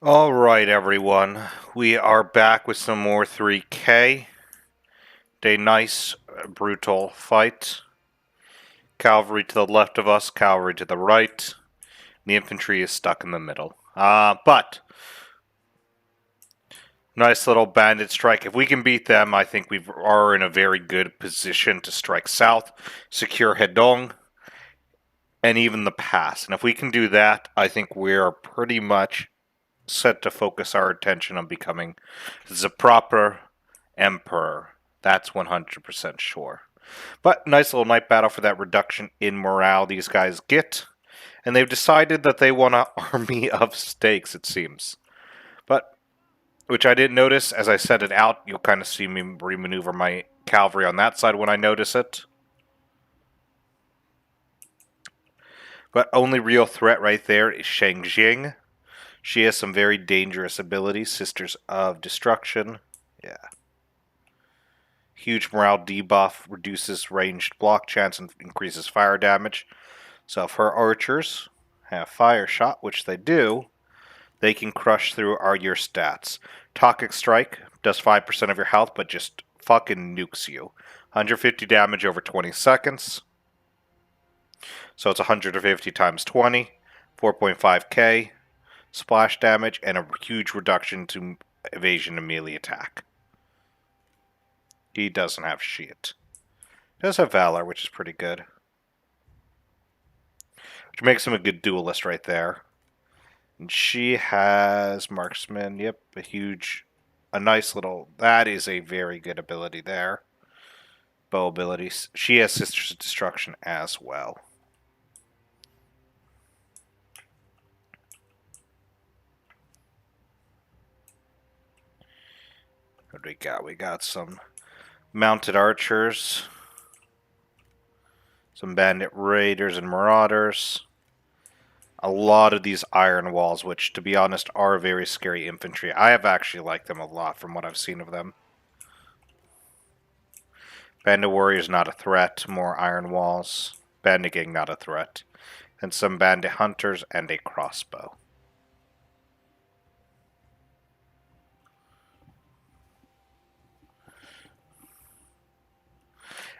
All right, everyone. We are back with some more 3K. A nice, brutal fight. Cavalry to the left of us, cavalry to the right. The infantry is stuck in the middle. But nice little bandit strike. If we can beat them, I think we are in a very good position to strike south, secure Hedong, and even the pass. And if we can do that, I think we're pretty much set to focus our attention on becoming the proper emperor. That's 100% sure. But nice little night battle for that reduction in morale these guys get. And they've decided that they want an army of stakes, it seems. But, which I didn't notice, as I set it out, you'll kind of see me remaneuver my cavalry on that side when I notice it. But only real threat right there is Shang Jing. She has some very dangerous abilities. Sisters of Destruction. Yeah. Huge morale debuff, reduces ranged block chance and increases fire damage. So if her archers have fire shot, which they do, they can crush through your stats. Toxic Strike does 5% of your health, but just fucking nukes you. 150 damage over 20 seconds. So it's 150 times 20, 4.5k splash damage, and a huge reduction to evasion and melee attack. He doesn't have shit. He does have Valor, which is pretty good. Which makes him a good duelist right there. And she has Marksman. Yep, a nice little... That is a very good ability there. Bow abilities. She has Sisters of Destruction as well. What do we got? We got some mounted archers. Some bandit raiders and marauders. A lot of these iron walls, which, to be honest, are very scary infantry. I have actually liked them a lot from what I've seen of them. Bandit warriors not a threat. More iron walls. Bandit gang not a threat. And some bandit hunters and a crossbow.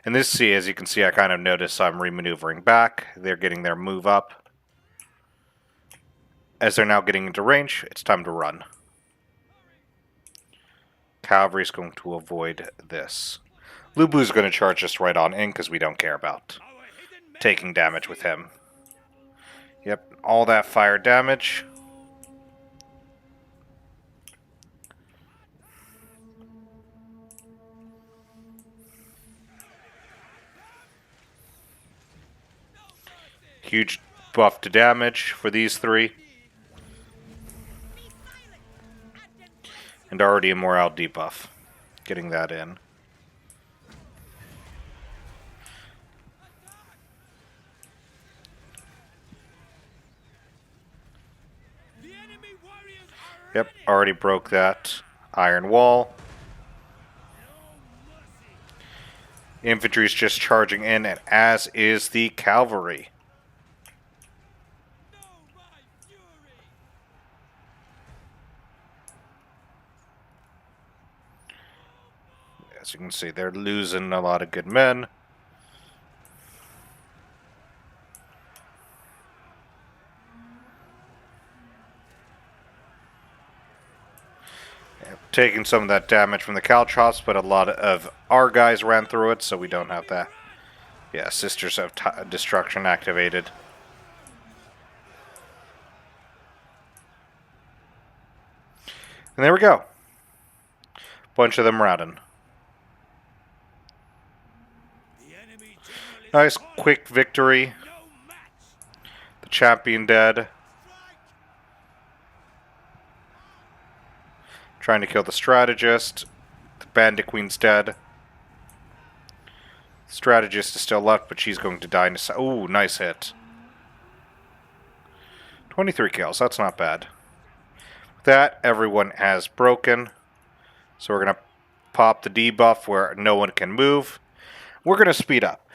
And this sea, as you can see, I kind of notice I'm remaneuvering back. They're getting their move up. As they're now getting into range, it's time to run. Cavalry's going to avoid this. Lubu's going to charge us right on in because we don't care about taking damage with him. Yep, all that fire damage. Huge buff to damage for these three. And already a morale debuff. Getting that in. Yep, already broke that iron wall. Infantry's just charging in, and as is the cavalry. As you can see, they're losing a lot of good men. Taking some of that damage from the Caltrops, but a lot of our guys ran through it, so we don't have that. Yeah, Sisters of Destruction activated. And there we go. Bunch of them routing. Nice quick victory. The champion dead. Trying to kill the strategist. The bandit queen's dead. Strategist is still left, but she's going to die in a Ooh, nice hit. 23 kills, that's not bad. With that, everyone has broken. So we're going to pop the debuff where no one can move. We're going to speed up.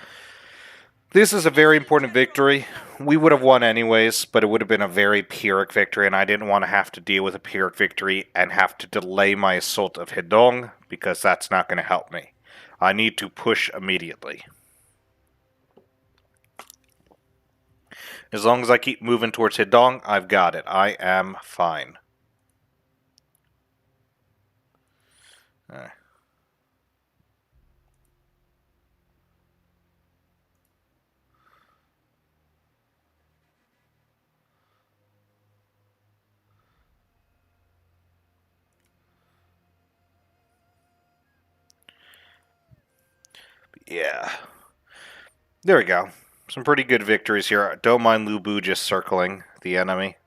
This is a very important victory. We would have won anyways, but it would have been a very Pyrrhic victory, and I didn't want to have to deal with a Pyrrhic victory and have to delay my assault of Hedong, because that's not going to help me. I need to push immediately. As long as I keep moving towards Hedong, I've got it. I am fine. Yeah. There we go. Some pretty good victories here. Don't mind Lu Bu just circling the enemy.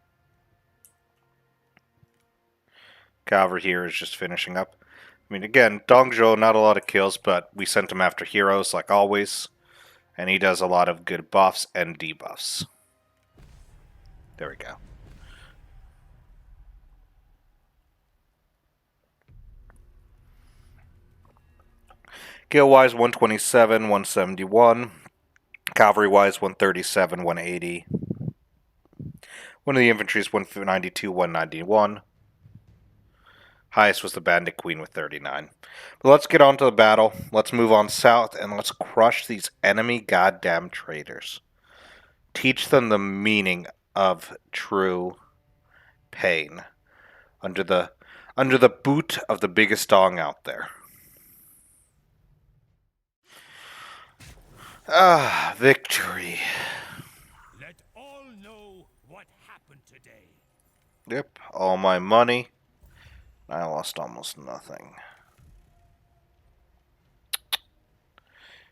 Cavalry here is just finishing up. I mean, again, Dong Zhuo, not a lot of kills, but we sent him after heroes, like always. And he does a lot of good buffs and debuffs. There we go. Kill-wise, 127, 171. Cavalry-wise, 137, 180. One of the infantry is 192, 191. Highest was the Bandit Queen with 39. But let's get on to the battle. Let's move on south, and let's crush these enemy goddamn traitors. Teach them the meaning of true pain. Under the boot of the biggest dong out there. Ah, victory. Let all know what happened today. Yep, all my money. I lost almost nothing.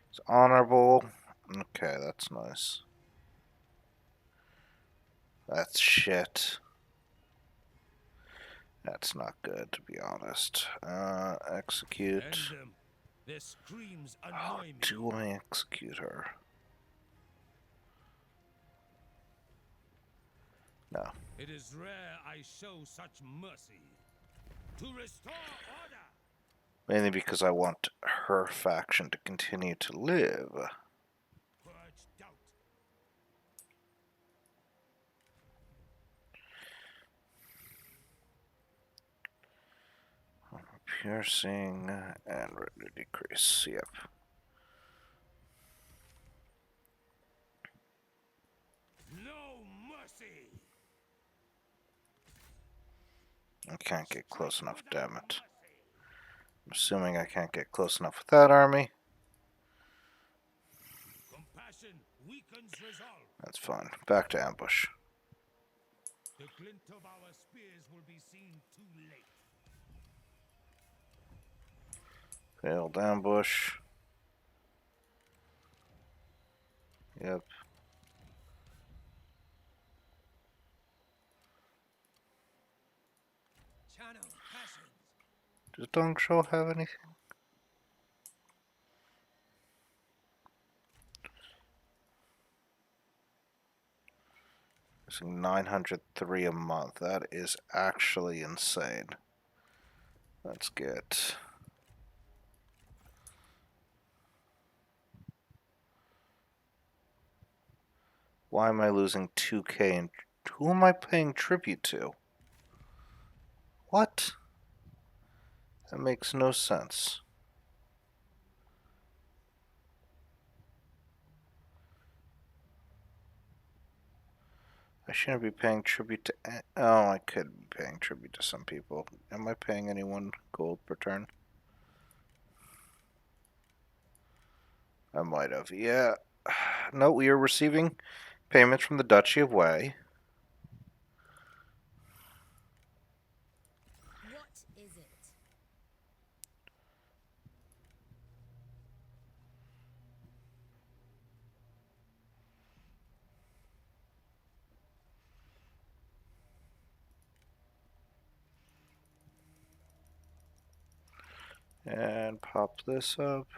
It's honorable. Okay, that's nice. That's shit. That's not good, to be honest. Execute. Their screams How annoy me. do I execute her? No. It is rare I show such mercy. To restore order. Mainly because I want her faction to continue to live. Purge doubt. Piercing and rate to decrease. Yep. No mercy. I can't get close enough, damn it. I'm assuming I can't get close enough with that army. Compassion weakens resolve. That's fine. Back to ambush. The glint of our spears will be seen too late. Failed ambush. Yep. Channel passions. Does Dong Zhuo have anything? Using 903 a month. That is actually insane. Let's get... Why am I losing 2k and who am I paying tribute to? What? That makes no sense. I shouldn't be paying tribute to... Oh, I could be paying tribute to some people. Am I paying anyone gold per turn? I might have. Yeah. No, we are receiving payments from the Duchy of Wei. What is it? And pop this up.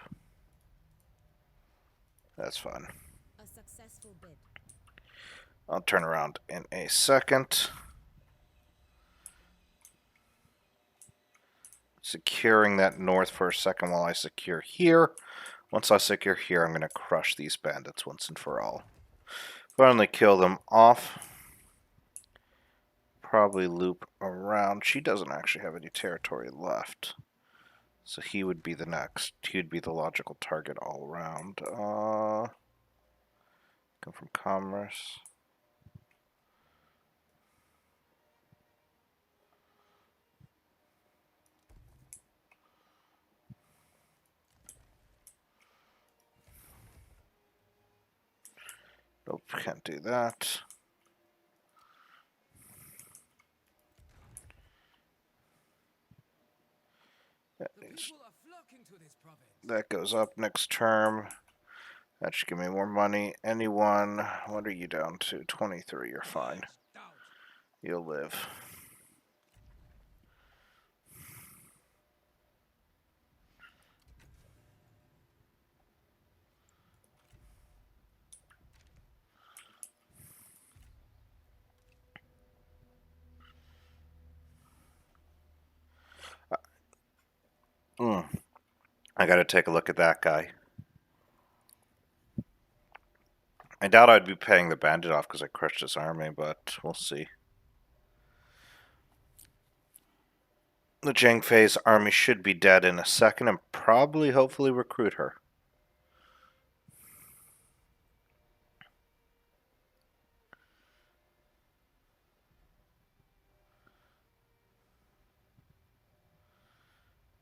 That's fine. A successful bid. I'll turn around in a second. Securing that north for a second while I secure here. Once I secure here, I'm going to crush these bandits once and for all. Finally kill them off. Probably loop around. She doesn't actually have any territory left. So he would be the next. He would be the logical target all around. Come from commerce. Nope, can't do that. That goes up next term. That should give me more money. Anyone, what are you down to? 23, you're fine. You'll live. I gotta take a look at that guy. I doubt I'd be paying the bandit off because I crushed his army, but we'll see. The Zheng Fei's army should be dead in a second and probably, hopefully, recruit her.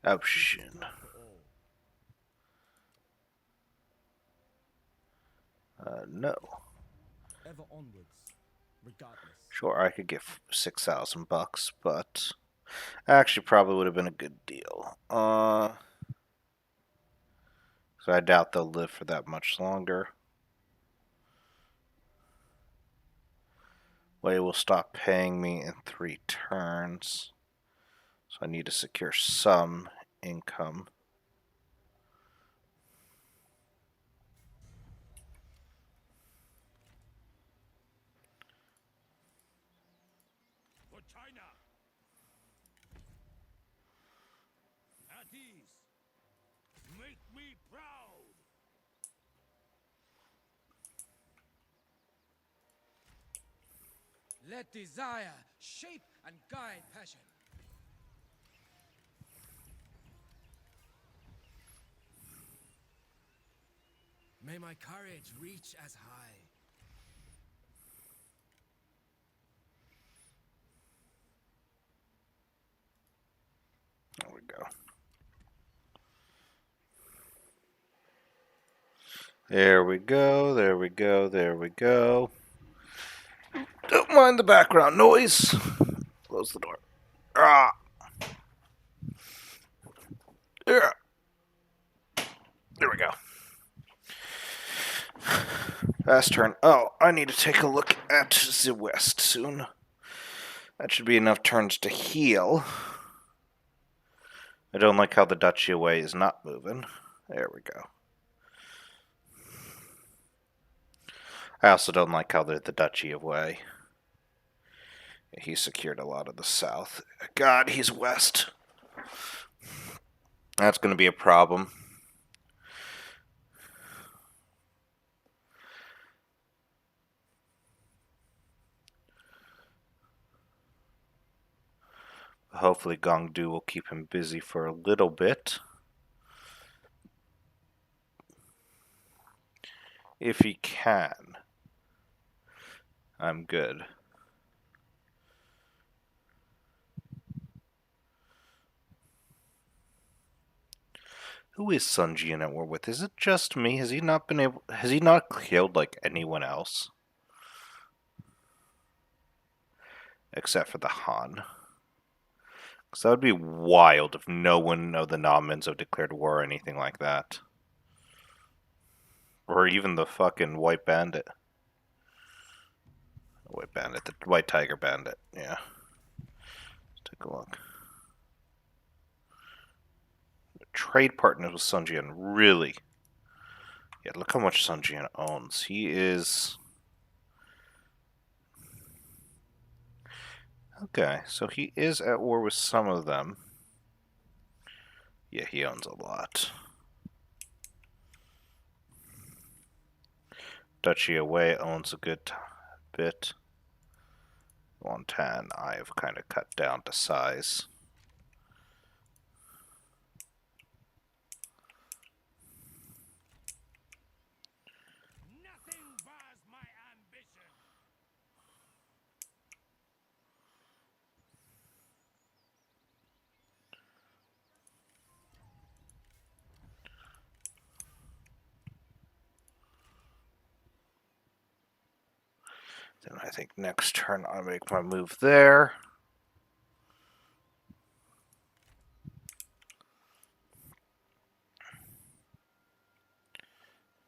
Option. No. Ever onwards, regardless. Sure, I could get $6,000, but actually probably would have been a good deal. So I doubt they'll live for that much longer. Wei will stop paying me in 3 turns. So I need to secure some income. For China. At ease. Make me proud. Let desire shape and guide passion. May my courage reach as high. There we go. There we go, there we go, there we go. Don't mind the background noise. Close the door. Ah. Yeah. There we go. Fast turn. Oh, I need to take a look at the west soon. That should be enough turns to heal. I don't like how the Duchy of Wei is not moving. There we go. I also don't like how the Duchy of Wei. He secured a lot of the south. God, he's west. That's going to be a problem. Hopefully Gongdu will keep him busy for a little bit. If he can, I'm good. Who is Sun Jian at war with? Is it just me? Has he not killed like anyone else? Except for the Han. Because that would be wild if no one of the Namens have declared war or anything like that. Or even the fucking White Bandit. White Bandit, the White Tiger Bandit, yeah. Let's take a look. Trade partners with Sun Jian, really? Yeah, look how much Sun Jian owns. He is... Okay, so he is at war with some of them. Yeah, he owns a lot. Duchy away owns a good bit. Wontan, I've kind of cut down to size. Nothing bars my ambition. Then I think next turn I'll make my move there.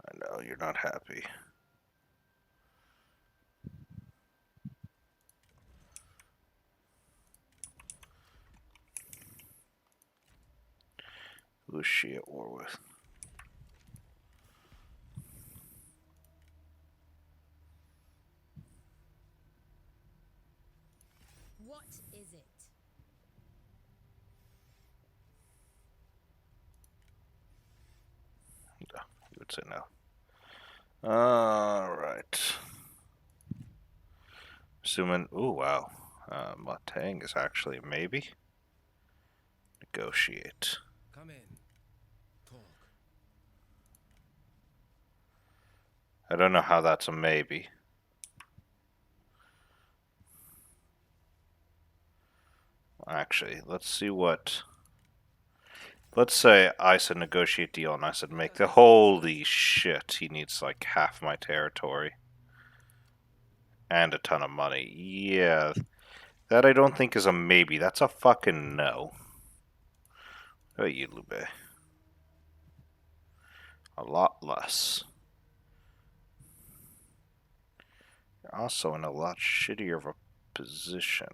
I know you're not happy. Who's she at war with? What is it? You would say no. Alright. Assuming. Ooh, wow. Matang is actually a maybe. Negotiate. Come in. Talk. I don't know how that's a maybe. Actually, let's see what. Let's say I said negotiate deal and I said make the. Holy shit, he needs like half my territory. And a ton of money. Yeah. That I don't think is a maybe. That's a fucking no. Oh, you Lube. A lot less. You're also in a lot shittier of a position.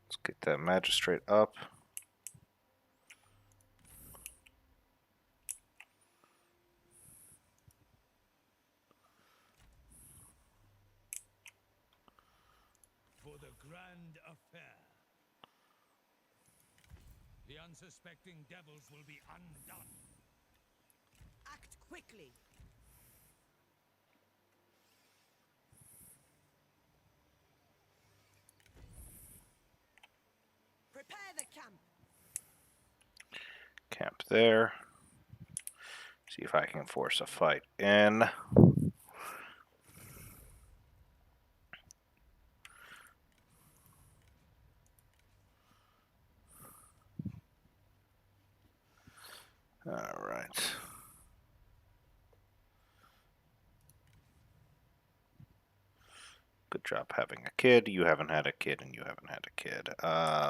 Let's get that magistrate up. For the grand affair. The unsuspecting devils will be undone. Act quickly. Prepare the camp. Camp there. See if I can force a fight in. Alright. Good job having a kid. You haven't had a kid and you haven't had a kid.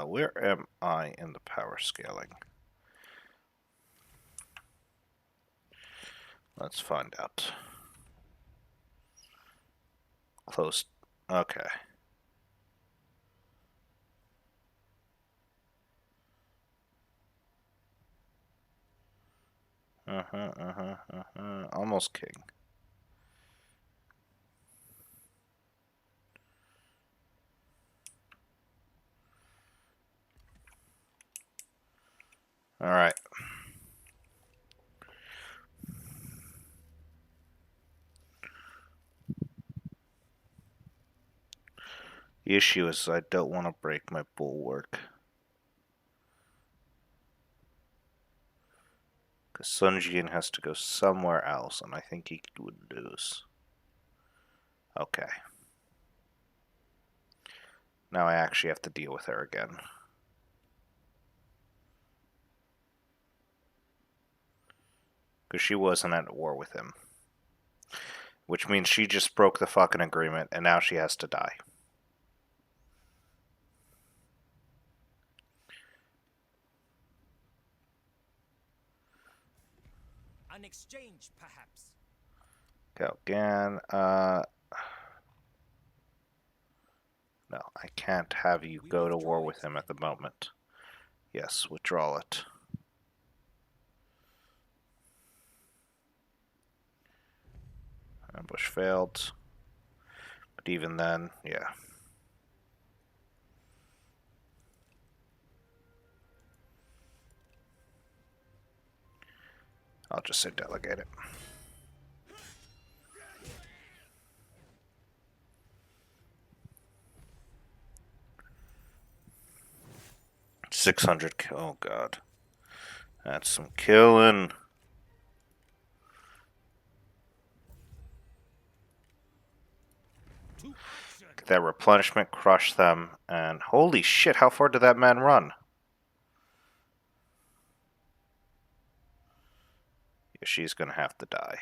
Where am I in the power scaling? Let's find out. Close. Okay. Almost king. All right. The issue is I don't want to break my bulwark. Because Sun Jian has to go somewhere else, and I think he would lose. Okay. Now I actually have to deal with her again. Because she wasn't at war with him. Which means she just broke the fucking agreement, and now she has to die. An exchange, perhaps. Galgan, no, I can't have you go to war with him at the moment. Yes, withdraw it. Ambush failed. But even then, yeah. I'll just say delegate it. $600 kill. Oh god, that's some killing. To action. Get that replenishment, crush them, and holy shit, how far did that man run? Yeah, she's gonna have to die.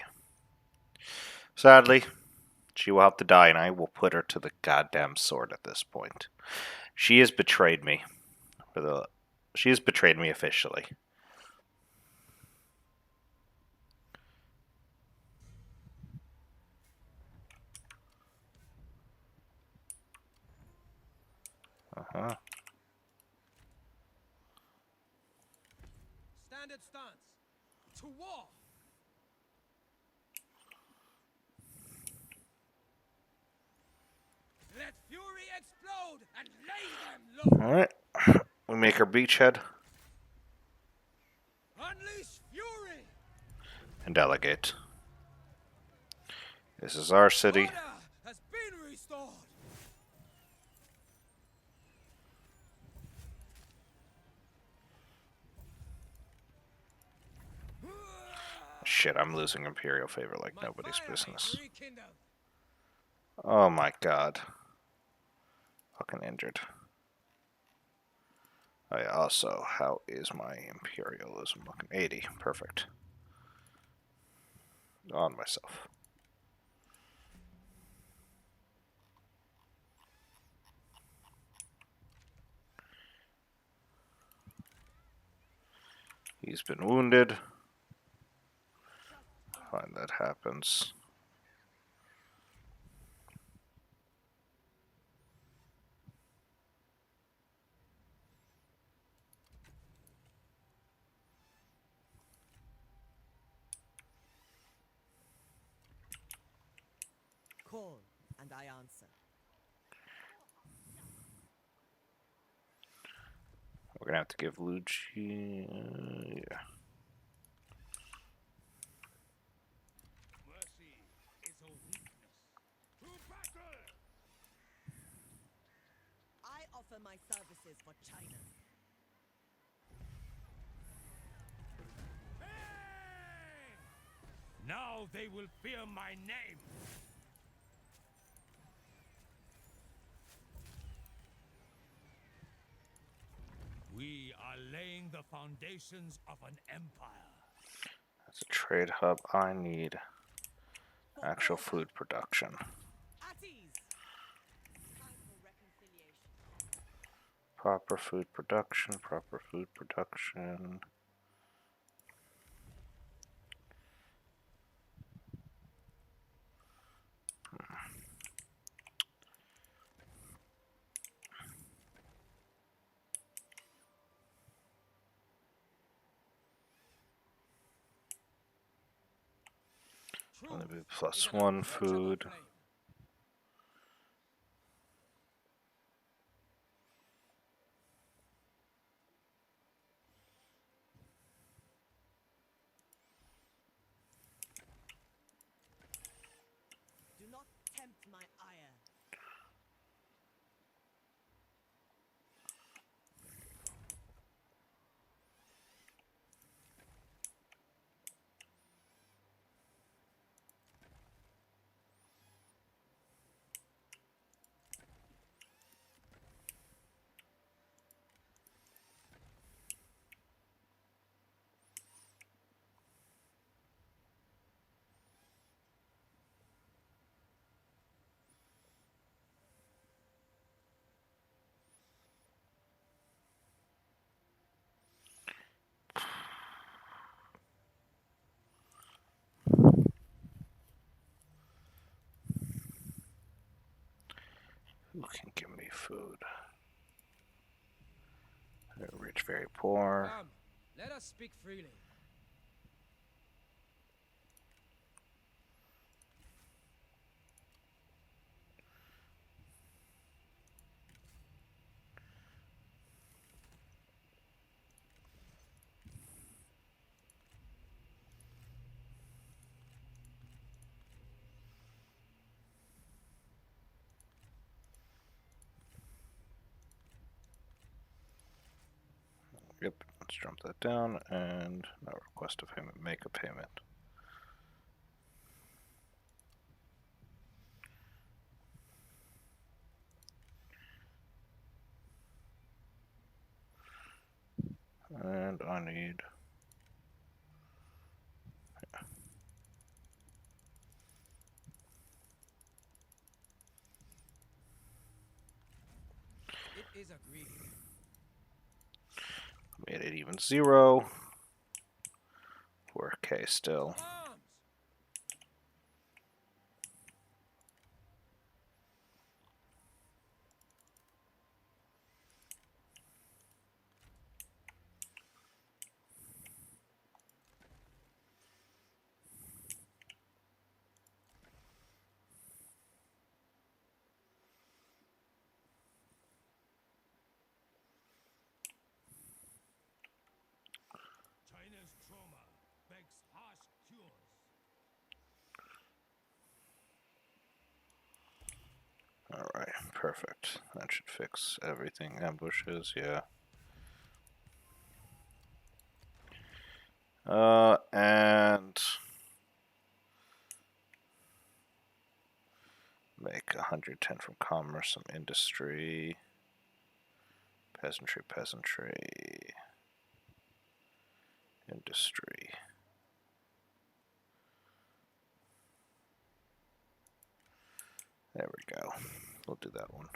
Sadly, she will have to die, and I will put her to the goddamn sword at this point. She has betrayed me. She has betrayed me officially. Uh-huh. Standard stance. To war. Let fury explode and lay them low. Alright. We make her beachhead Unleash fury. and delegate. This is our city. Order has been restored. Shit, I'm losing Imperial favor like My nobody's fire business. is rekindled. Oh my god. Fucking injured. Oh yeah, also, how is my Imperialism looking? 80. Perfect. On myself. He's been wounded. Fine, that happens. Call, and I answer. We're gonna have to give Luigi. Yeah. Mercy is a weakness. To battle. I offer my services for China. Hey! Now they will fear my name. We are laying the foundations of an empire. That's a trade hub. I need For actual order. food production. At ease. Time for reconciliation. Proper food production, proper food production. Gonna be plus one food. Do not tempt my ire. Who can give me food? Very rich, very poor. Come, let us speak freely. Yep, let's jump that down and now request a payment, make a payment. And I need It is agreed. made it even 0. 4K still. Arms! China's trauma begs harsh cures. Alright, perfect. That should fix everything. Ambushes, yeah. And make 110 from commerce, some industry, peasantry, industry. There we go. We'll do that one.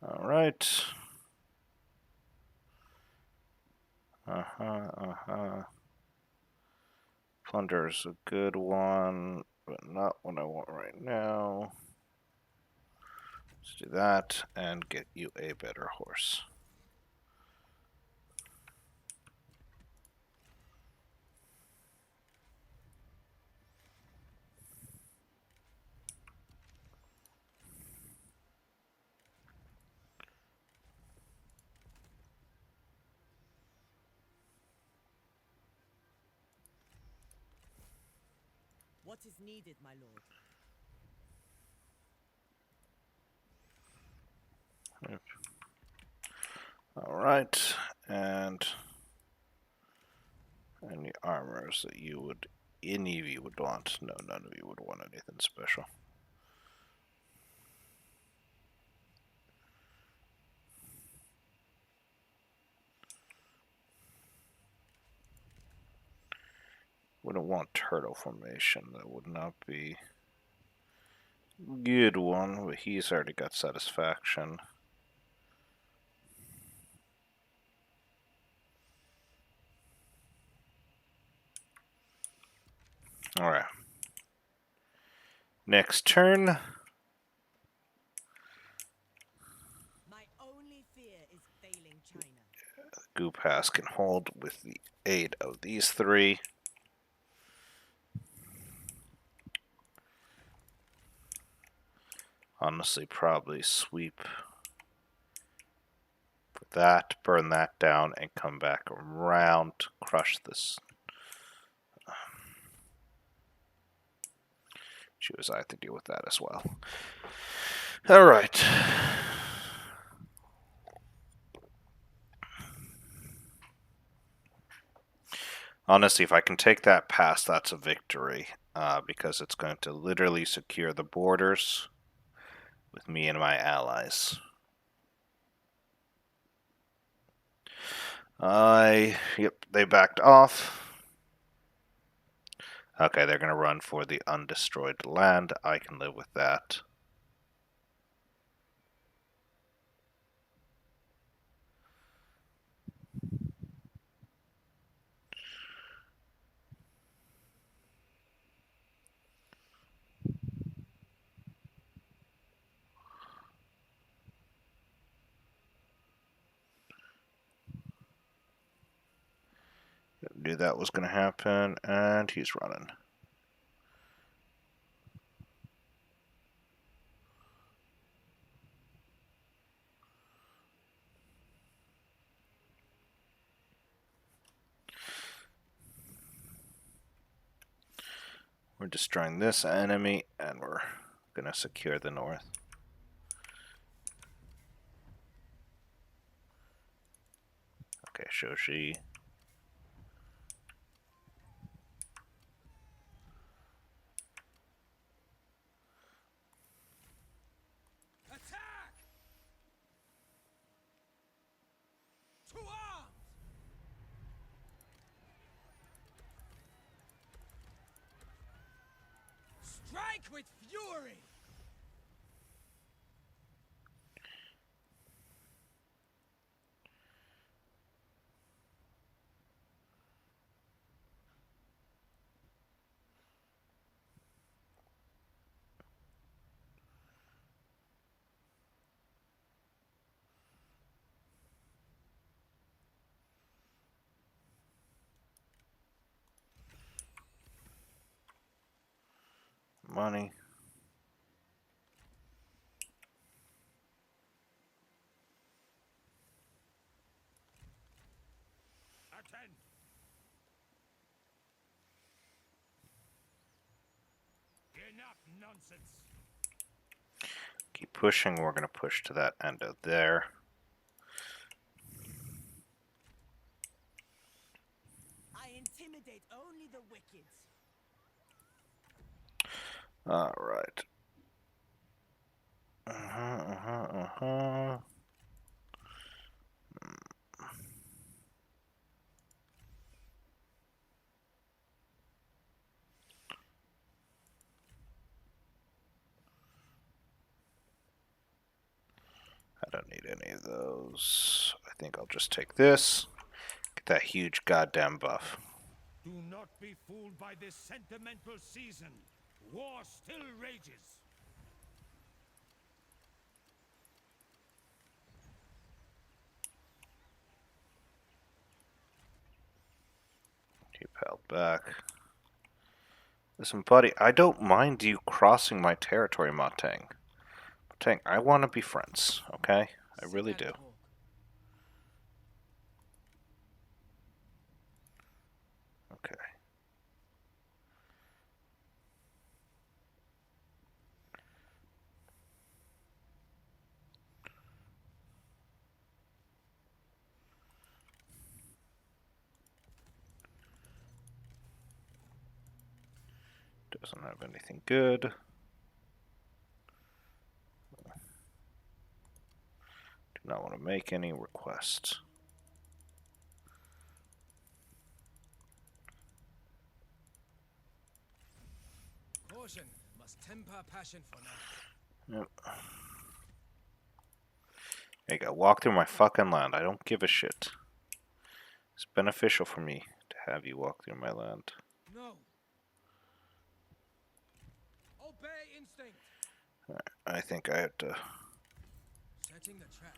All right. Plunder is a good one, but not what I want right now. Let's do that and get you a better horse. What is needed, my lord? All right, and any armors that you would, any of you would want? No, none of you would want anything special. Wouldn't want turtle formation. That would not be a good one, but he's already got satisfaction. Alright. Next turn. My only fear is failing China. Goop Pass can hold with the aid of these three. Honestly, probably sweep for that, burn that down, and come back around to crush this. Choose I have to deal with that as well. Alright. Honestly, if I can take that pass, that's a victory. Because it's going to literally secure the borders with me and my allies. Yep, they backed off. Okay, they're going to run for the undestroyed land. I can live with that. Knew that was going to happen, and he's running. We're destroying this enemy, and we're gonna secure the north. Okay, Shoshi. Attack! To arms! Strike with fury! Money. Attend! Enough nonsense! Keep pushing. We're gonna push to that end of there. I intimidate only the wicked. All right. Uh-huh. I don't need any of those. I think I'll just take this. Get that huge goddamn buff. Do not be fooled by this sentimental season. War still rages. Keep held back. Listen, buddy, I don't mind you crossing my territory, Matang. Matang, I want to be friends, okay? I really do. Okay. Doesn't have anything good. Do not want to make any requests. Caution must temper passion for now. Yep. There you go. Walk through my fucking land. I don't give a shit. It's beneficial for me to have you walk through my land. No. Obey instinct. I think I have to. Setting a trap.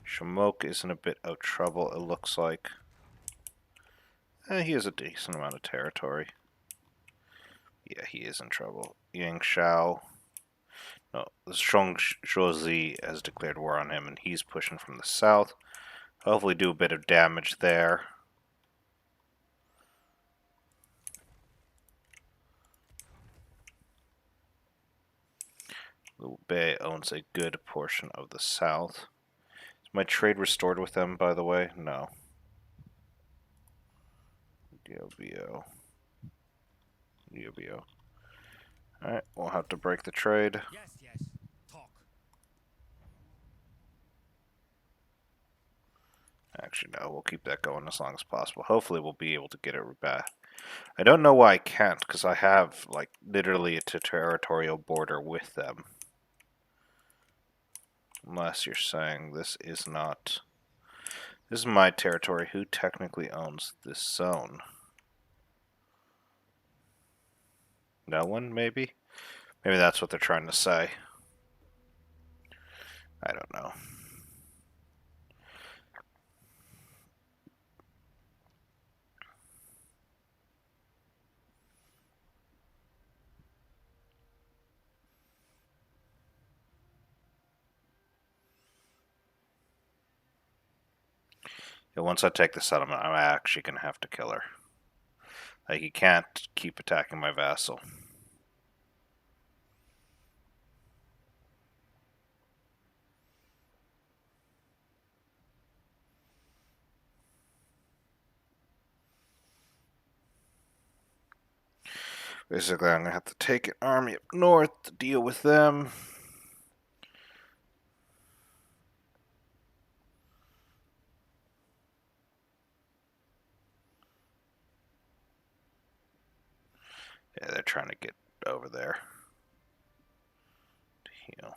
Shamok is in a bit of trouble, it looks like. He has a decent amount of territory. Yeah, he is in trouble. Yang Shao. No, the Strong Zhuozi has declared war on him, and he's pushing from the south. Hopefully do a bit of damage there. Liu Bei owns a good portion of the south. Is my trade restored with them, by the way? No. Yobio. Alright, we'll have to break the trade. Yes, yes. Talk. Actually, no, we'll keep that going as long as possible. Hopefully we'll be able to get it back. I don't know why I can't, because I have, like, literally a territorial border with them. Unless you're saying this is not... This is my territory. Who technically owns this zone? No one, maybe? Maybe that's what they're trying to say. I don't know. Yeah, once I take the settlement, I'm actually gonna have to kill her. Like, you can't keep attacking my vassal. Basically, I'm gonna have to take an army up north to deal with them. Yeah, they're trying to get over there to heal.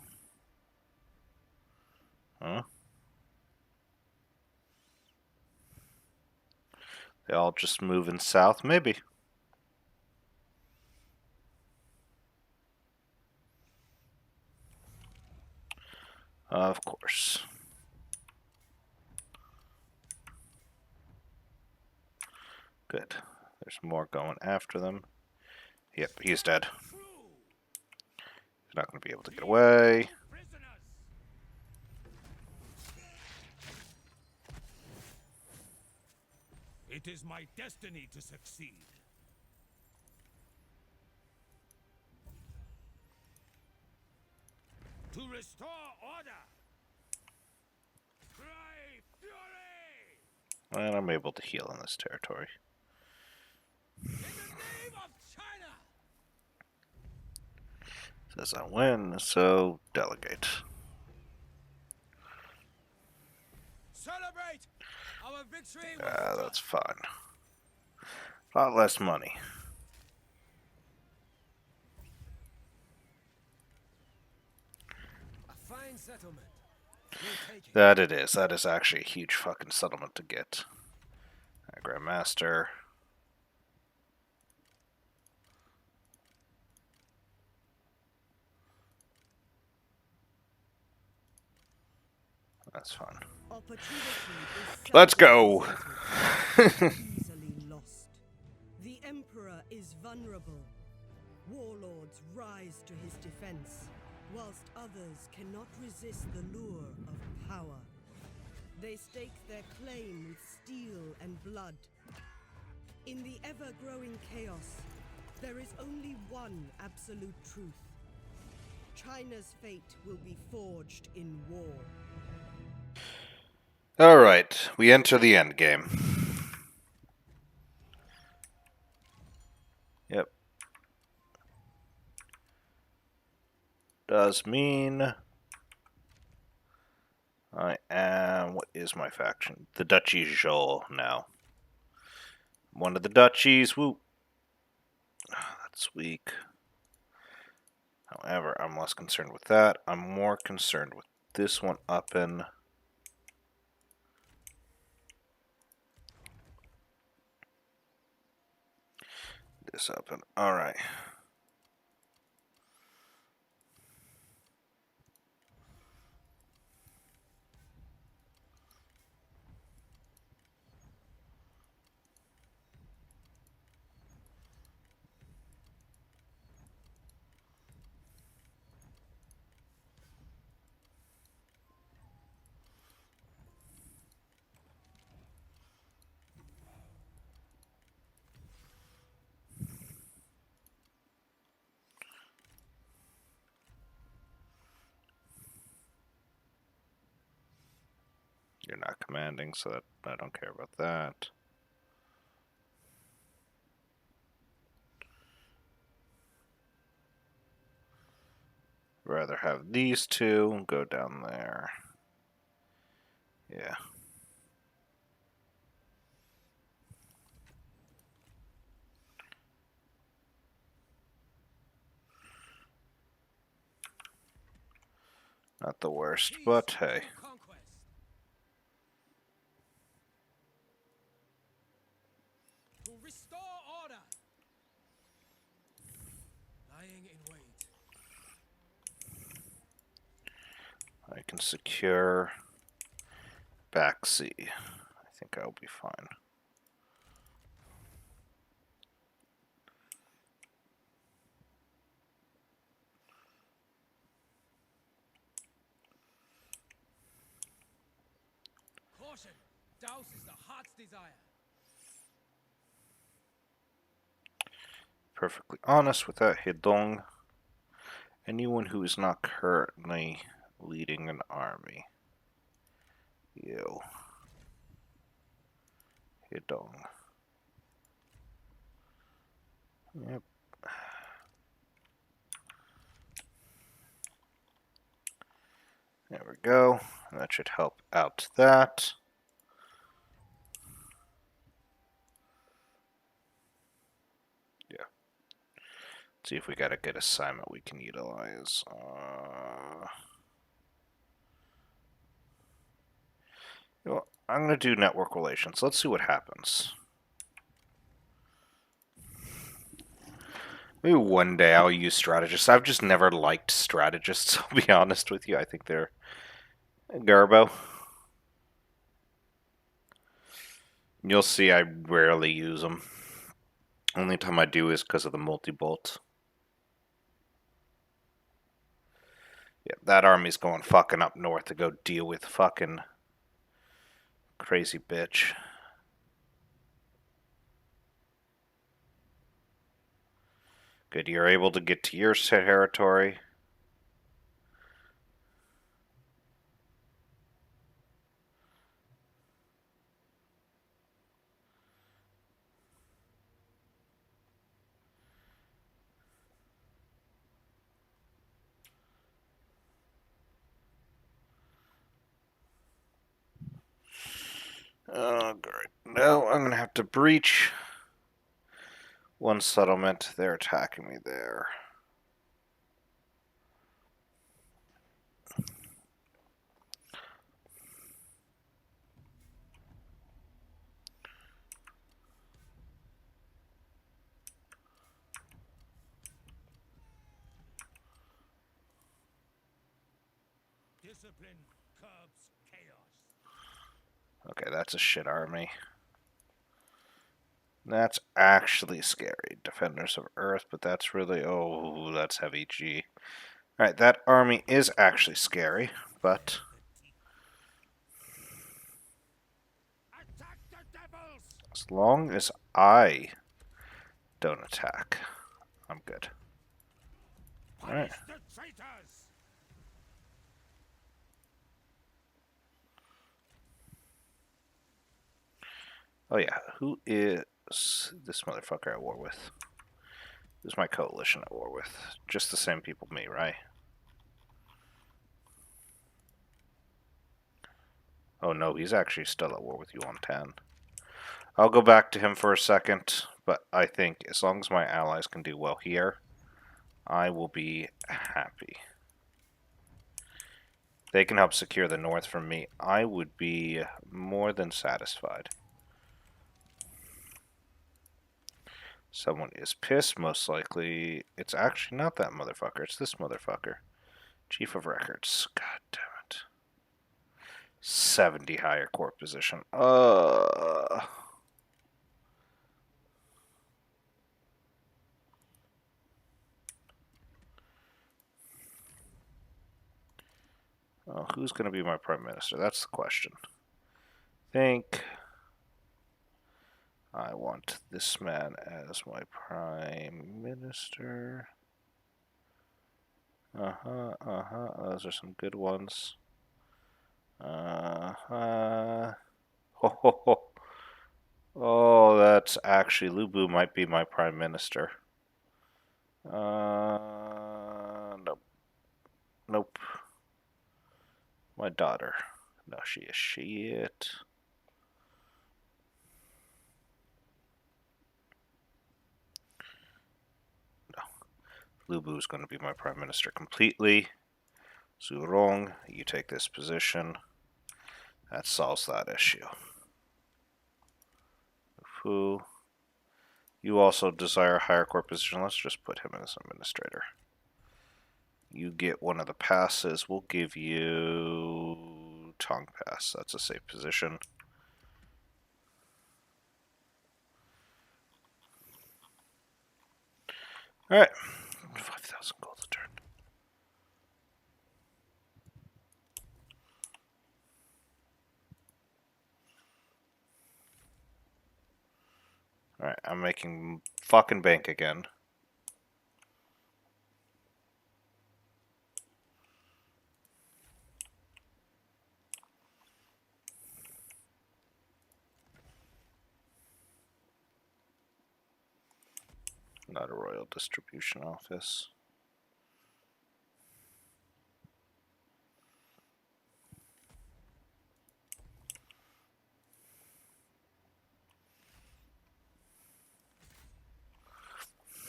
Huh? They all just moving south, maybe. Of course. Good. There's more going after them. Yep, he's dead. True. He's not going to be able to get away. Prisoners. It is my destiny to succeed. To restore order. Cry fury. And I'm able to heal in this territory. In the name of China! Says I win, so delegate. Celebrate our victory with That's fine. A lot less money. a fine settlement. We'll take it. That it is. That is actually a huge fucking settlement to get. Grandmaster. That's fine. Let's go. Easily lost. The Emperor is vulnerable. Warlords rise to his defense, whilst others cannot resist the lure of power. They stake their claim with steel and blood. In the ever-growing chaos, there is only one absolute truth. China's fate will be forged in war. Alright, we enter the end game. Yep. Does mean I am... What is my faction? The Duchy Zhou now. One of the duchies. Woo. That's weak. However, I'm less concerned with that. I'm more concerned with this one up in... This up in... Alright. You're not commanding, so that I don't care about that. Rather have these two go down there. Yeah. Not the worst, but hey. Conquest. To restore order. Lying in wait. I can secure back sea. I think I'll be fine. Caution. douses the heart's desire. Perfectly honest with that, Hedong. Anyone who is not currently leading an army. You. Hedong. Yep. There we go. That should help out that. Yeah. Let's see if we got a good assignment we can utilize. You know, I'm going to do network relations. Let's see what happens. Maybe one day I'll use strategists. I've just never liked strategists, I'll be honest with you. I think they're Garbo. You'll see I rarely use them. Only time I do is because of the multi-bolt. Yeah, that army's going fucking up north to go deal with fucking crazy bitch. Good, you're able to get to your territory. Oh, great. No, I'm going to have to breach one settlement. They're attacking me there. Discipline curbs chaos. Okay, that's a shit army. That's actually scary. Defenders of Earth, but that's really... Oh, that's heavy G. Alright, that army is actually scary, but... Attack the devils! as long as I don't attack, I'm good. Alright. Punish the traitors! Oh yeah, who is this motherfucker at war with? Who's my coalition at war with? Just the same people me, right? Oh no, he's actually still at war with you on 10. I'll go back to him for a second, but I think as long as my allies can do well here, I will be happy. They can help secure the north from me. I would be more than satisfied. Someone is pissed, most likely. It's actually not that motherfucker, it's this motherfucker. Chief of Records. God damn it. 70 higher court position. Oh, who's going to be my prime minister? That's the question. Think I want this man as my prime minister. Those are some good ones. Oh, that's actually Lubu might be my prime minister. Nope. Nope. My daughter. No, she is shit. No. Lubu is going to be my prime minister completely. Zurong, you take this position. That solves that issue. Fu, you also desire a higher court position. Let's just put him as administrator. You get one of the passes. We'll give you Tong Pass. That's a safe position. Alright. 5,000 gold a turn. Alright, I'm making fucking bank again. Not a royal distribution office.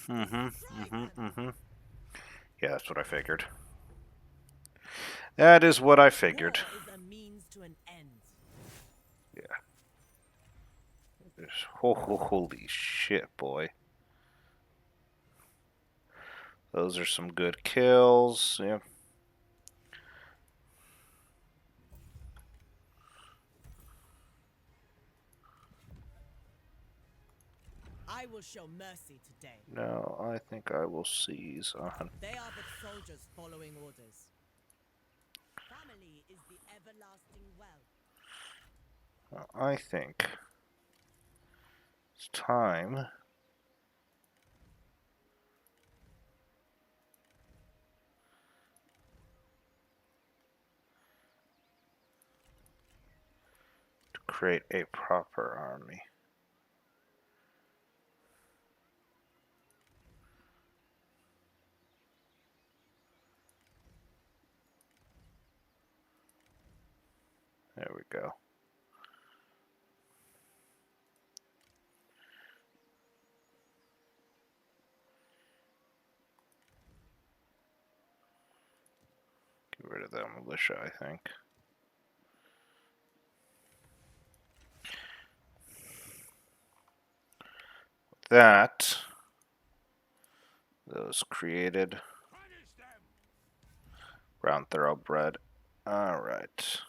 Yeah, that's what I figured. That is what I figured. War is a means to an end. Holy shit, boy. Those are some good kills. Yeah. I will show mercy today. No, I think I will seize on. They are but soldiers following orders. Family is the everlasting wealth. I think it's time to create a proper army. There we go. Get rid of that militia, I think. That, those created. Punish them! Brown thoroughbred. Alright.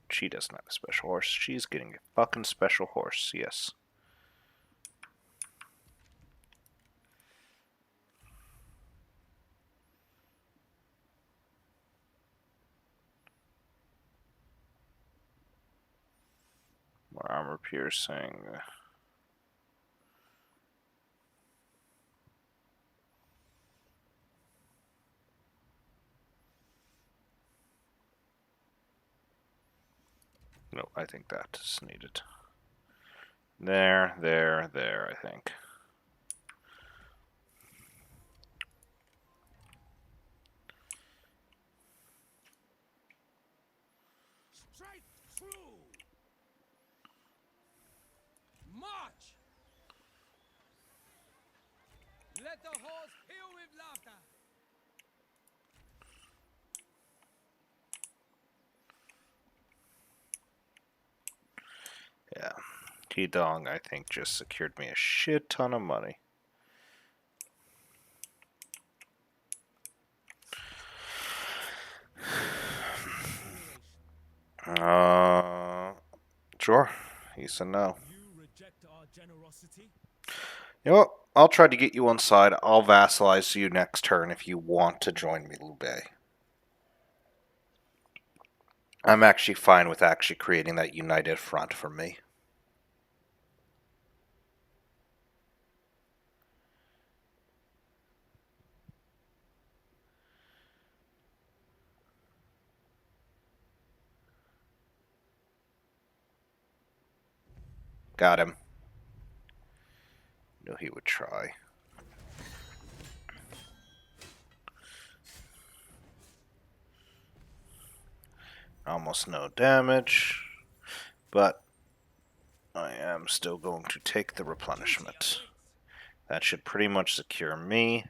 Cheetah's not a special horse. She's getting a fucking special horse, yes. More armor piercing. No, I think that is needed. There, I think. Strike true! March! Let the horse peal with laughter! Yeah. Qidong, I think, just secured me a shit ton of money. Sure. He said no. You reject our generosity? You know what? I'll try to get you on side. I'll vassalize you next turn if you want to join me, Liu Bei. I'm actually fine with actually creating that united front for me. Got him. Knew he would try. Almost no damage, but I am still going to take the replenishment. That should pretty much secure me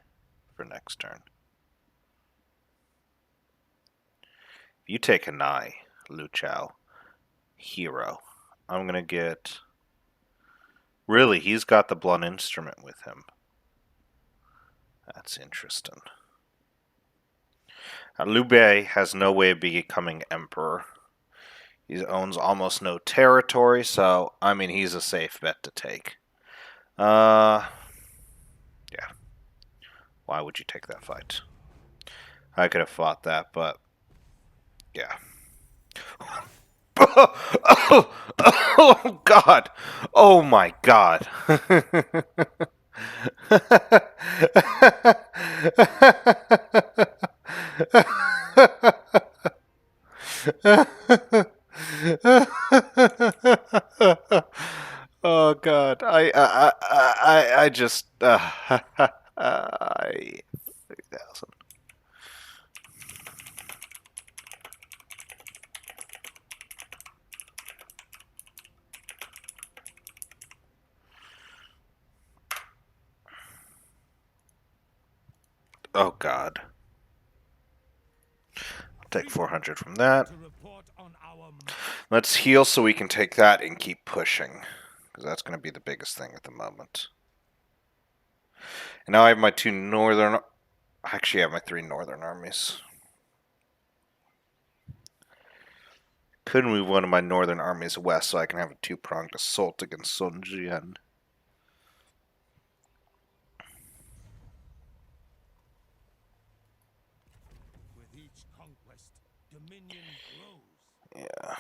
for next turn. If you take an eye, Lu Chao, hero, I'm gonna get... Really, he's got the blunt instrument with him. That's interesting. Liu Bei has no way of becoming emperor. He owns almost no territory, so, I mean, he's a safe bet to take. Yeah. Why would you take that fight? I could have fought that, but... Yeah. Oh God! Oh my God! Oh God! I just I 3,000. Oh God! I'll take 400 from that. To report on our Let's heal so we can take that and keep pushing, because that's going to be the biggest thing at the moment. And now I have my 2 northern. Actually, I have my 3 northern armies. Could move one of my northern armies west so I can have a 2-pronged assault against Sun Jian. with each conquest, dominion grows. Yeah.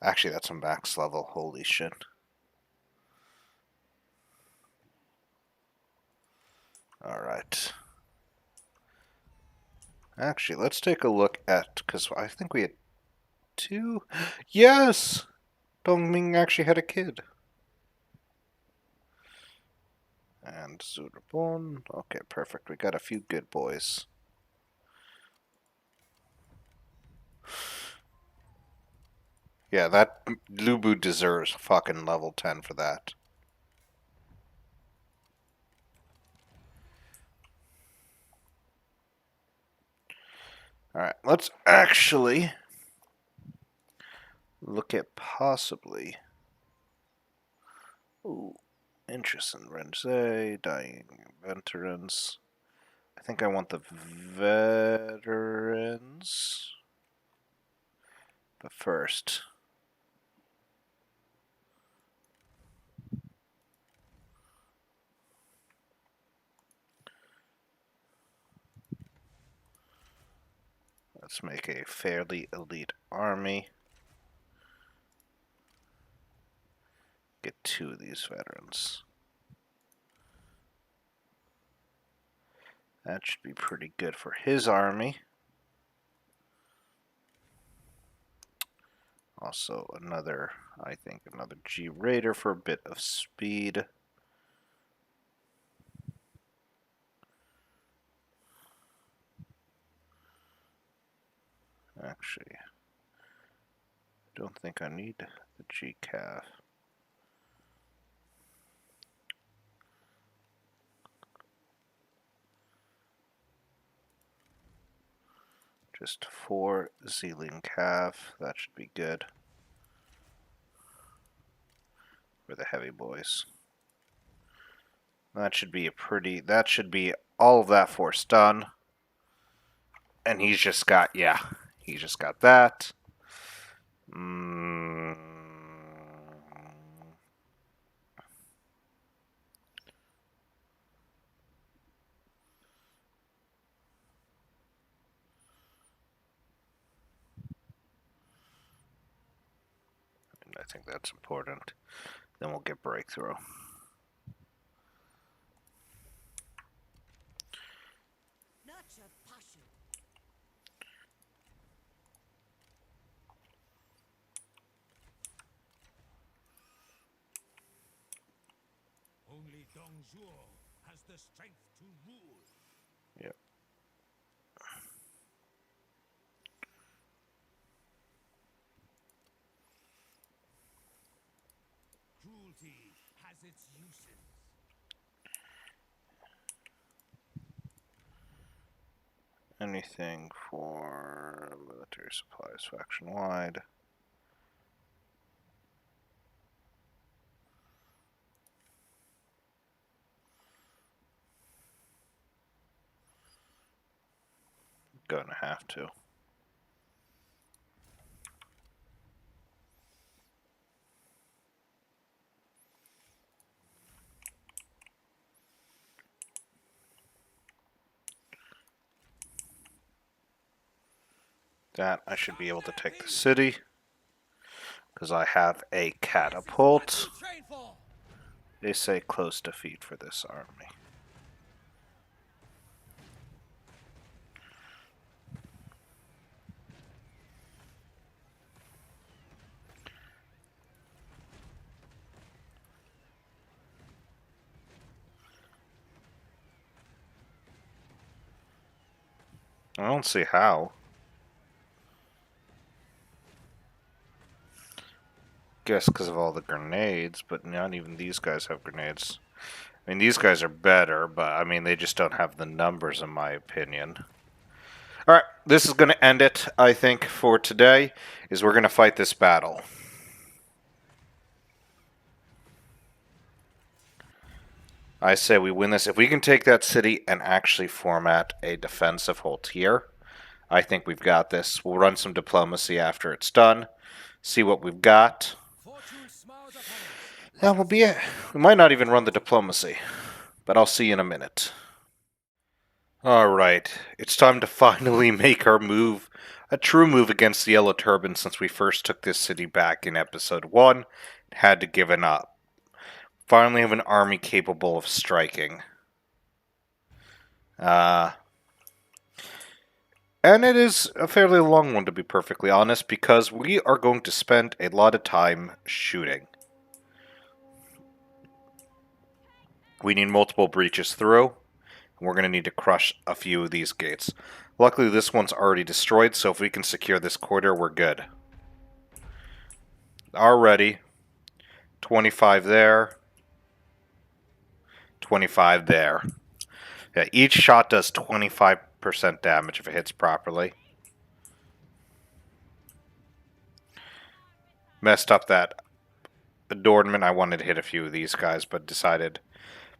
Actually, that's a max level. Holy shit. Alright. Actually, let's take a look at, because I think we had 2. Yes! Dongming actually had a kid. And Zurabon. Okay, perfect. We got a few good boys. Yeah, that Lubu deserves fucking level 10 for that. Alright, let's actually look at possibly. Ooh, interesting. Renzei, dying veterans. I think I want the veterans. But first. Let's make a fairly elite army. Get 2 of these veterans. That should be pretty good for his army. Also another, I think, another G Raider for a bit of speed. Actually, don't think I need the G Cav. Just 4 Zealing Cav, that should be good. For the heavy boys. That should be all of that force done. And he's just got, yeah, he just got that. I think that's important. Then we'll get breakthrough. Nurture passion. Only Dong Zhuo has the strength to rule. Yep. Cruelty has its uses. Anything for military supplies faction wide. Gonna have to. That I should be able to take the city. Because I have a catapult. What you train for? They say close defeat for this army. I don't see how. Guess because of all the grenades, but not even these guys have grenades. I mean, these guys are better, but I mean, they just don't have the numbers, in my opinion. Alright, this is going to end it, I think, for today, is we're going to fight this battle. I say we win this. If we can take that city and actually format a defensive hold here, I think we've got this. We'll run some diplomacy after it's done, see what we've got. Fortune smiles upon us. That will be it. We might not even run the diplomacy, but I'll see you in a minute. Alright, it's time to finally make our move, a true move against the Yellow Turban since we first took this city back in episode 1. Had to give it up. Finally have an army capable of striking. And it is a fairly long one, to be perfectly honest, because we are going to spend a lot of time shooting. We need multiple breaches through, and we're going to need to crush a few of these gates. Luckily, this one's already destroyed, so if we can secure this corridor, we're good. Already. 25 there. 25 there. Yeah, each shot does 25% damage if it hits properly. Messed up that adornment. I wanted to hit a few of these guys, but decided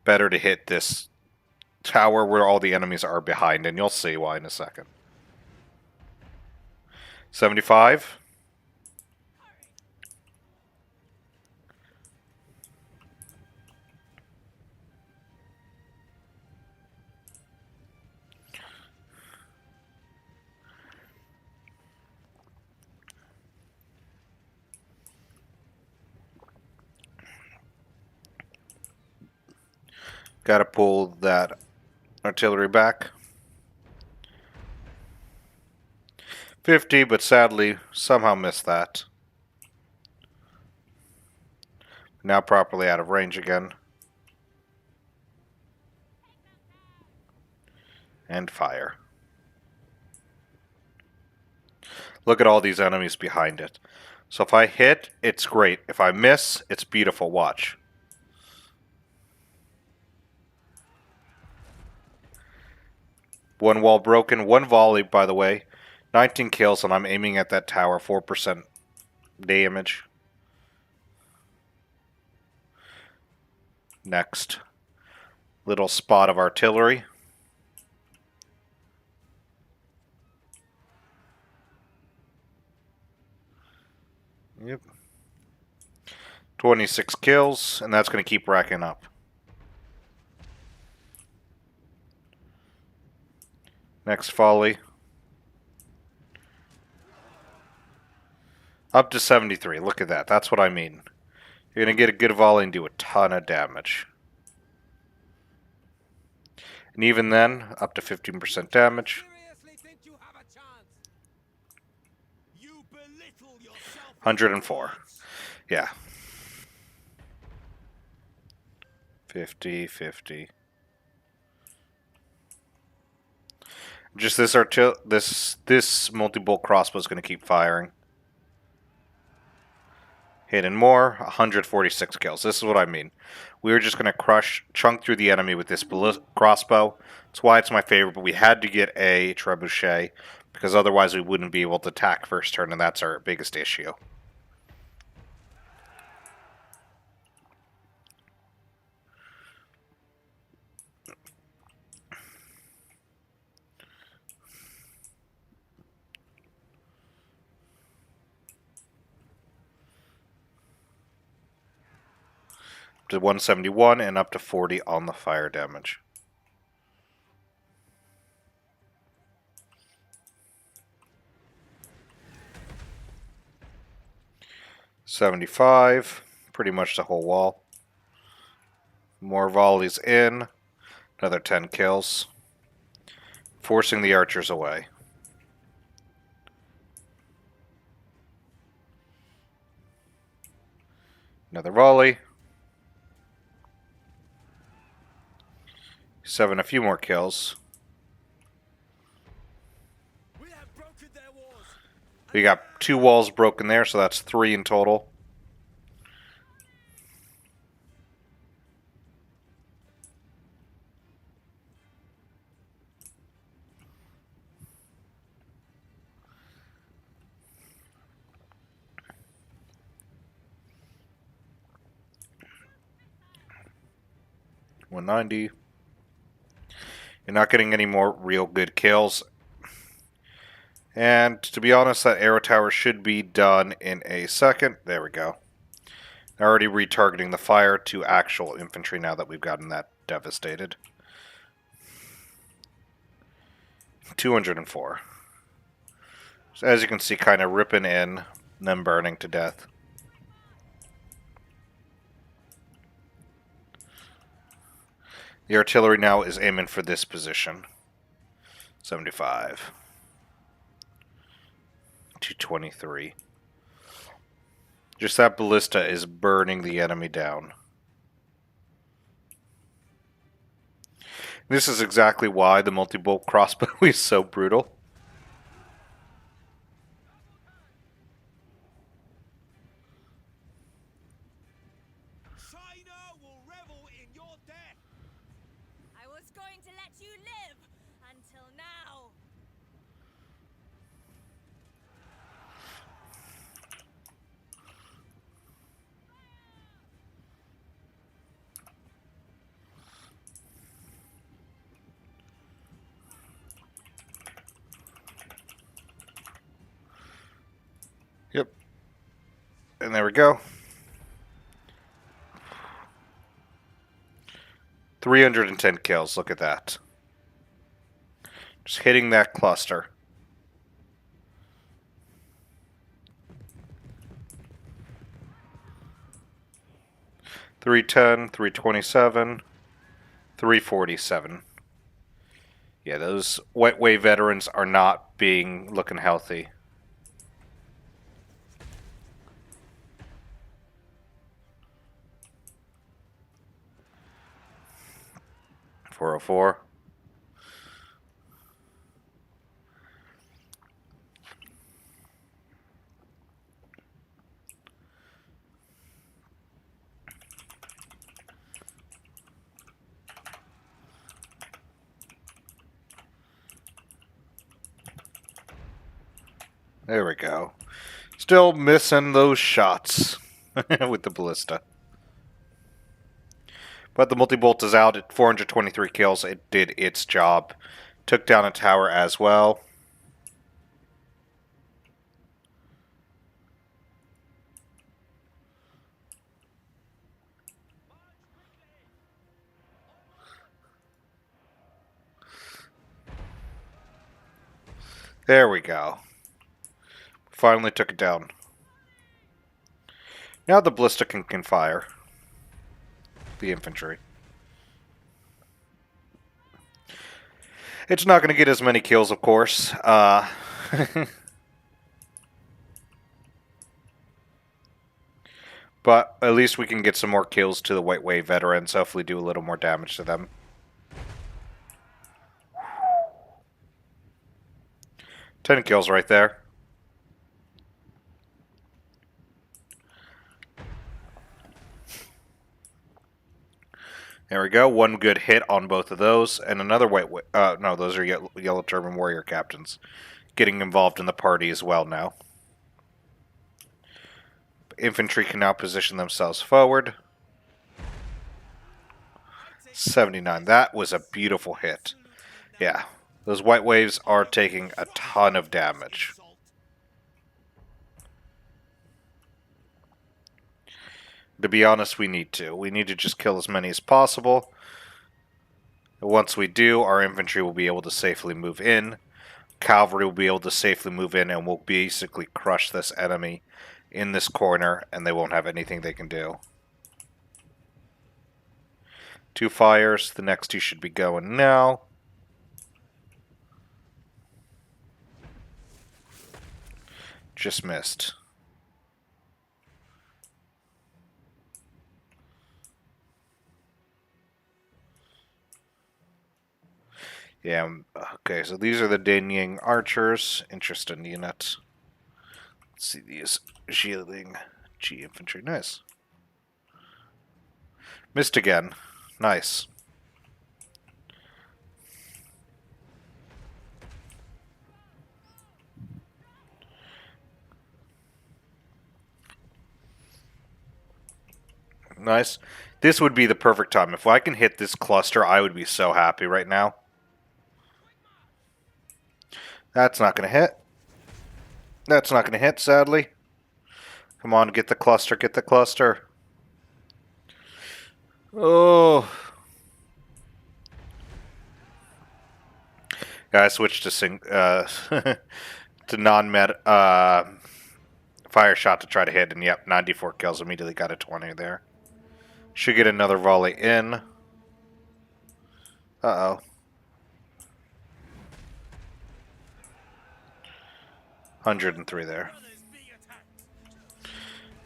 better to hit this tower where all the enemies are behind, and you'll see why in a second. 75. Gotta pull that artillery back. 50, but sadly, somehow missed that. Now properly out of range again. And fire. Look at all these enemies behind it. So if I hit, it's great. If I miss, it's beautiful. Watch. One wall broken, one volley, by the way. 19 kills, and I'm aiming at that tower. 4% damage. Next. Little spot of artillery. Yep. 26 kills, and that's going to keep racking up. Next volley. Up to 73. Look at that. That's what I mean. You're going to get a good volley and do a ton of damage. And even then, up to 15% damage. Seriously think you have a chance? You belittle yourself. 104. Yeah. 50, 50. Just this multi-bolt crossbow is going to keep firing. Hitting more, 146 kills. This is what I mean. We're just going to chunk through the enemy with this crossbow. That's why it's my favorite, but we had to get a trebuchet, because otherwise we wouldn't be able to attack first turn, and that's our biggest issue. To 171 and up to 40 on the fire damage. 75. Pretty much the whole wall. More volleys in. Another 10 kills. Forcing the archers away. Another volley. 7, a few more kills. We have broken their walls. We got 2 walls broken there, so that's 3 in total. $190. You're not getting any more real good kills. And to be honest, that arrow tower should be done in a second. There we go. Already retargeting the fire to actual infantry now that we've gotten that devastated. 204. So as you can see, kind of ripping in, then burning to death. The artillery now is aiming for this position. 75. 223. Just that ballista is burning the enemy down. This is exactly why the multi-bolt crossbow is so brutal. China will revel in your death. I was going to let you live until now. Yep. And there we go. 310 kills, look at that. Just hitting that cluster. $310, $327, $347. Yeah, those Wet Wave veterans are not looking healthy. $404. There we go. Still missing those shots with the ballista. But the multi-bolt is out at 423 kills. It did its job. Took down a tower as well. There we go. Finally took it down. Now the ballista can fire the infantry. It's not going to get as many kills, of course. But at least we can get some more kills to the White Wave veterans. Hopefully do a little more damage to them. Ten kills right there. There we go. One good hit on both of those, and another no, those are Yellow Turban Warrior captains getting involved in the party as well now. Infantry can now position themselves forward. 79. That was a beautiful hit. Yeah, those White Waves are taking a ton of damage. To be honest, we need to. We need to just kill as many as possible. Once we do, our infantry will be able to safely move in. Cavalry will be able to safely move in, and we'll basically crush this enemy in this corner, and they won't have anything they can do. 2 fires. The next 2 should be going now. Just missed. Yeah, okay, so these are the Danying archers. Interesting units. Let's see these. Shielding G infantry. Nice. Missed again. Nice. Nice. This would be the perfect time. If I can hit this cluster, I would be so happy right now. That's not going to hit. That's not going to hit, sadly. Come on, get the cluster, get the cluster. Oh. Yeah, I switched to to non-med fire shot to try to hit, and yep, 94 kills. Immediately got a 20 there. Should get another volley in. Uh-oh. 103 there.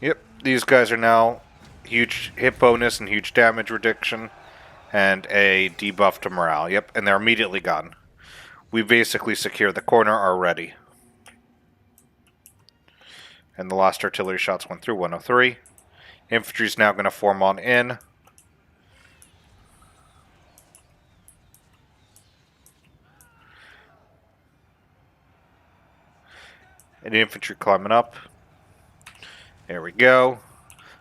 Yep, these guys are now huge hit bonus and huge damage reduction, and a debuff to morale. Yep, and they're immediately gone. We basically secured the corner already. And the last artillery shots went through 103. Infantry's now going to form on in. And infantry climbing up. There we go.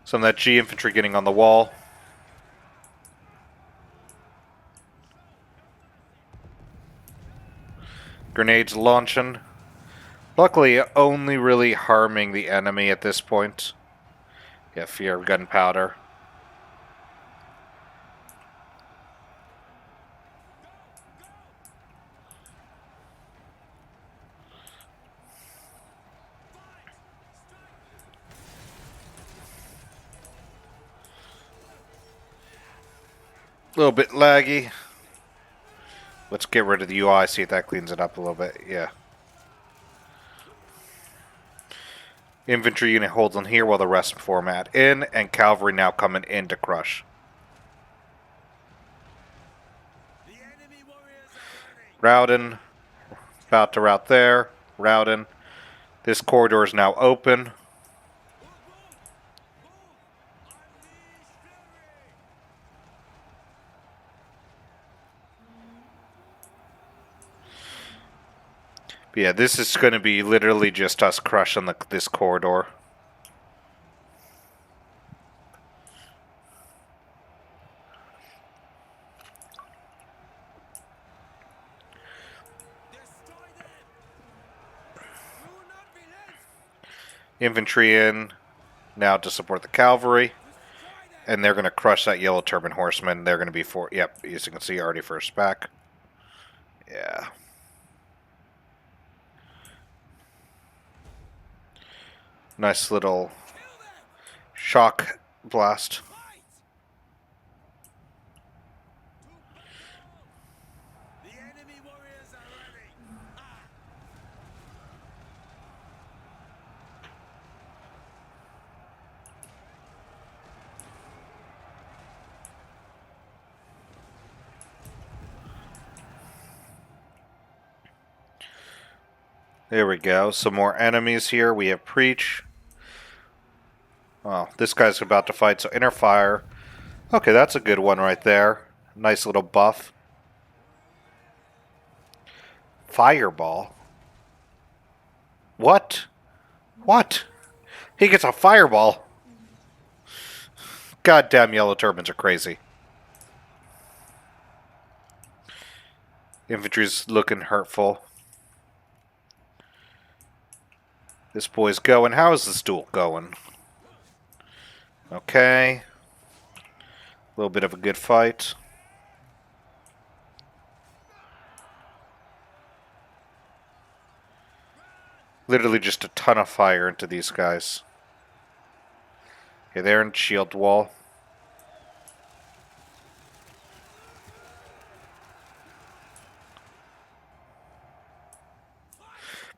Some of that G infantry getting on the wall. Grenades launching. Luckily, only really harming the enemy at this point. Yeah, fear of gunpowder. A little bit laggy. Let's get rid of the UI, see if that cleans it up a little bit. Yeah. Infantry unit holds on here while the rest format in, and cavalry now coming in to crush. Routing. About to rout there. Routing. This corridor is now open. But yeah, this is going to be literally just us crushing this corridor. Infantry in now to support the cavalry. And they're going to crush that yellow turban horseman. They're going to be yep, as you can see, already first back. Yeah. Nice little shock blast. There we go. Some more enemies here. We have Preach. Oh, this guy's about to fight, so inner fire. Okay, that's a good one right there. Nice little buff. Fireball. What? What? He gets a fireball. Goddamn yellow turbans are crazy. Infantry's looking hurtful. This boy's going. How is this duel going? Okay. A little bit of a good fight. Literally just a ton of fire into these guys. Okay, they're in shield wall.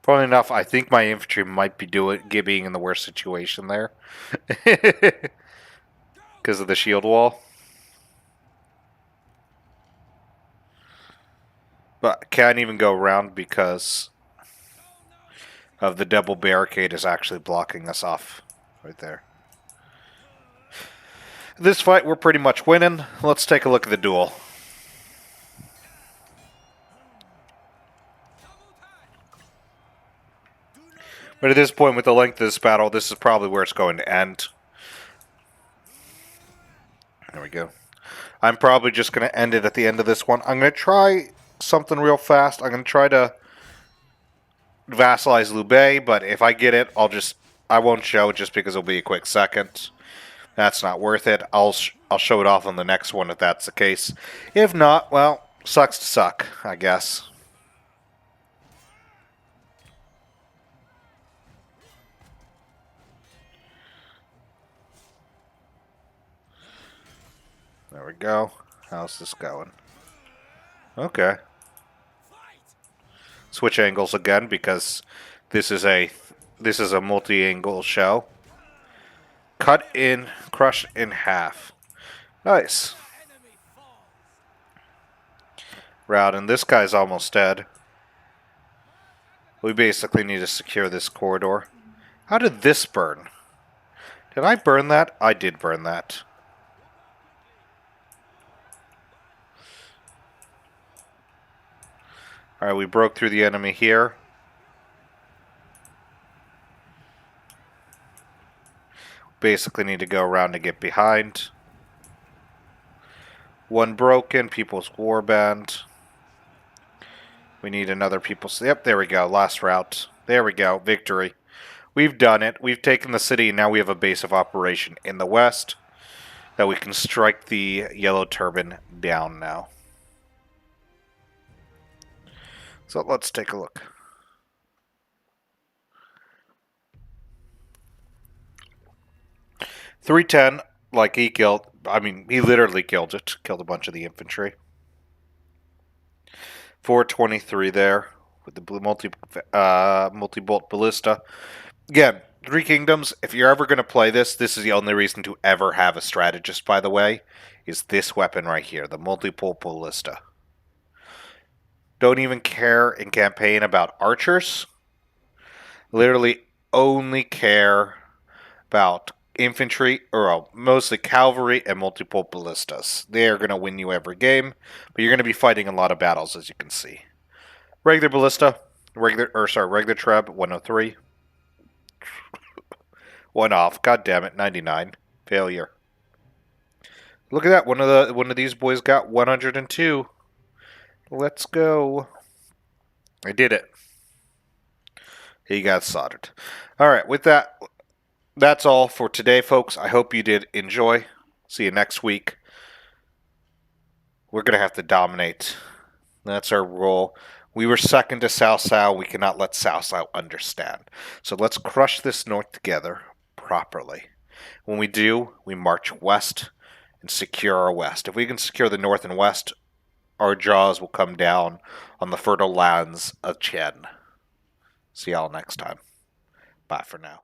Funny enough, I think my infantry might be being in the worst situation there. Because of the shield wall. But can't even go around because of the double barricade is actually blocking us off right there. This fight we're pretty much winning. Let's take a look at the duel. But at this point, with the length of this battle, this is probably where it's going to end. There we go. I'm probably just going to end it at the end of this one. I'm going to try something real fast. I'm going to try to vassalize Liu Bei, but if I get it, I won't show it just because it'll be a quick second. That's not worth it. I'll show it off on the next one if that's the case. If not, well, sucks to suck, I guess. There we go. How's this going? Okay. Switch angles again because this is a multi-angle show. Cut in, crush in half. Nice. Route, and this guy's almost dead. We basically need to secure this corridor. How did this burn? Did I burn that? I did burn that. Alright, we broke through the enemy here. Basically need to go around to get behind. One broken, People's Warband. We need another People's... Yep, there we go, last route. There we go, victory. We've done it. We've taken the city, and now we have a base of operation in the west that we can strike the Yellow Turban down now. So let's take a look. .310, like he killed, I mean, he literally killed it. Killed a bunch of the infantry. 423 there with the multi-bolt ballista. Again, Three Kingdoms, if you're ever going to play this, this is the only reason to ever have a strategist, by the way, is this weapon right here, the multi-bolt ballista. Don't even care in campaign about archers. Literally only care about infantry, or mostly cavalry and multi-bolt ballistas. They are going to win you every game, but you're going to be fighting a lot of battles, as you can see. Regular ballista, regular treb, 103. One off. God damn it, 99. Failure. Look at that. One of these boys got 102. Let's go. I did it. He got soldered. Alright, with that, that's all for today, folks. I hope you did enjoy. See you next week. We're going to have to dominate. That's our role. We were second to Cao Cao. We cannot let Cao Cao understand. So let's crush this north together properly. When we do, we march west and secure our west. If we can secure the north and west, our jaws will come down on the fertile lands of Chen. See y'all next time. Bye for now.